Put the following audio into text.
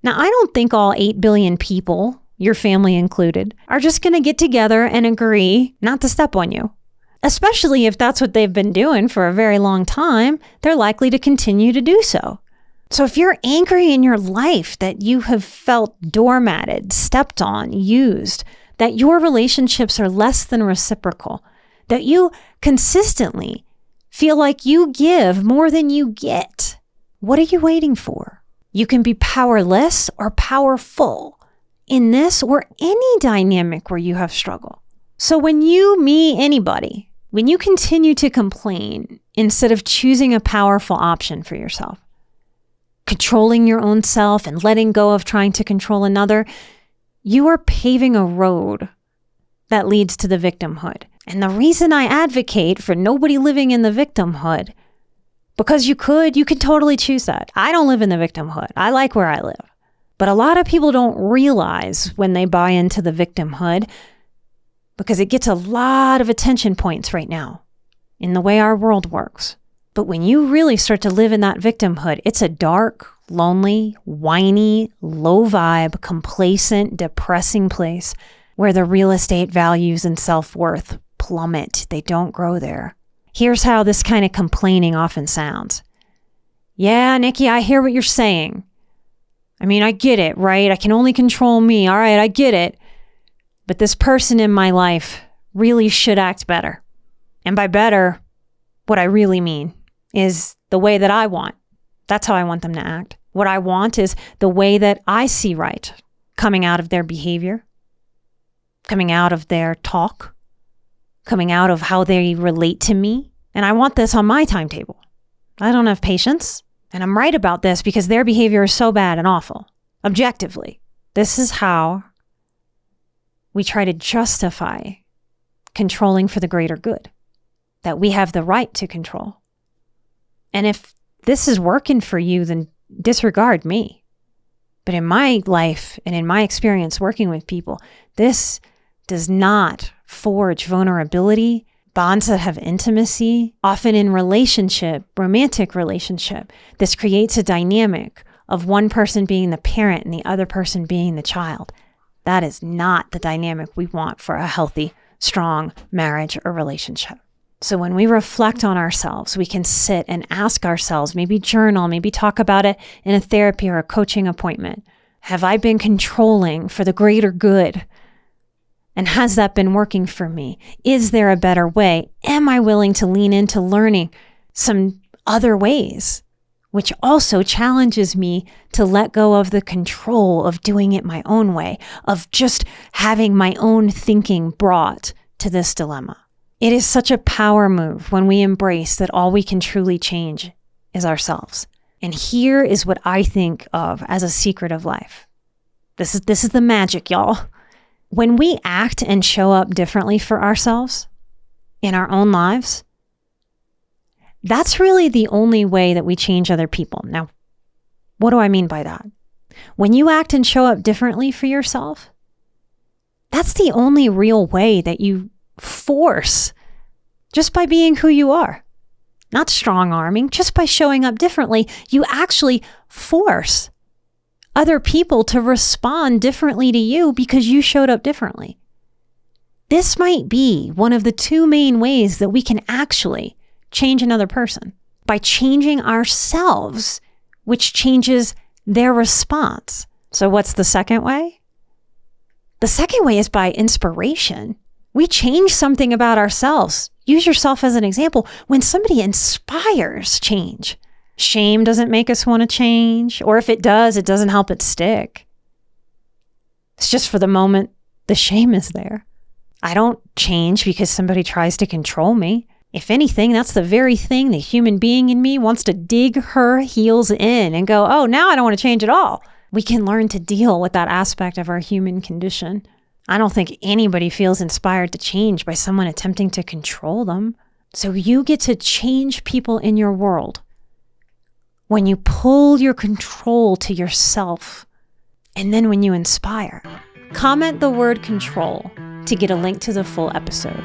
Now, I don't think all 8 billion people, your family included, are just going to get together and agree not to step on you. Especially if that's what they've been doing for a very long time, they're likely to continue to do so. So if you're angry in your life that you have felt doormatted, stepped on, used, that your relationships are less than reciprocal, that you consistently feel like you give more than you get, what are you waiting for? You can be powerless or powerful in this or any dynamic where you have struggle. So when you, me, anybody, when you continue to complain instead of choosing a powerful option for yourself, controlling your own self and letting go of trying to control another, you are paving a road that leads to the victimhood. And the reason I advocate for nobody living in the victimhood, because you could totally choose that. I don't live in the victimhood. I like where I live. But a lot of people don't realize when they buy into the victimhood, because it gets a lot of attention points right now in the way our world works. But when you really start to live in that victimhood, it's a dark, lonely, whiny, low vibe, complacent, depressing place where the real estate values and self-worth plummet. They don't grow there. Here's how this kind of complaining often sounds. Yeah, Nikki, I hear what you're saying. I mean, I get it, right? I can only control me. All right, I get it. But this person in my life really should act better. And by better, what I really mean is the way that I want. That's how I want them to act. What I want is the way that I see right coming out of their behavior, coming out of their talk, coming out of how they relate to me. And I want this on my timetable. I don't have patience. And I'm right about this because their behavior is so bad and awful. Objectively, this is how we try to justify controlling for the greater good, that we have the right to control. And if this is working for you, then disregard me. But in my life and in my experience working with people, this does not forge vulnerability, bonds that have intimacy, often in relationship, romantic relationship. This creates a dynamic of one person being the parent and the other person being the child. That is not the dynamic we want for a healthy, strong marriage or relationship. So when we reflect on ourselves, we can sit and ask ourselves, maybe journal, maybe talk about it in a therapy or a coaching appointment. Have I been controlling for the greater good? And has that been working for me? Is there a better way? Am I willing to lean into learning some other ways? Which also challenges me to let go of the control of doing it my own way, of just having my own thinking brought to this dilemma. It is such a power move when we embrace that all we can truly change is ourselves. And here is what I think of as a secret of life. This is the magic, y'all. When we act and show up differently for ourselves in our own lives, that's really the only way that we change other people. Now, what do I mean by that? When you act and show up differently for yourself, that's the only real way that you force just by being who you are. Not strong-arming, just by showing up differently, you actually force other people to respond differently to you because you showed up differently. This might be one of the two main ways that we can actually change another person, by changing ourselves, which changes their response. So what's the second way? The second way is by inspiration. We change something about ourselves. Use yourself as an example. When somebody inspires change, shame doesn't make us want to change, or if it does, it doesn't help it stick. It's just for the moment, the shame is there. I don't change because somebody tries to control me. If anything, that's the very thing the human being in me wants to dig her heels in and go, oh, now I don't want to change at all. We can learn to deal with that aspect of our human condition. I don't think anybody feels inspired to change by someone attempting to control them. So you get to change people in your world when you pull your control to yourself, and then when you inspire. Comment the word control to get a link to the full episode.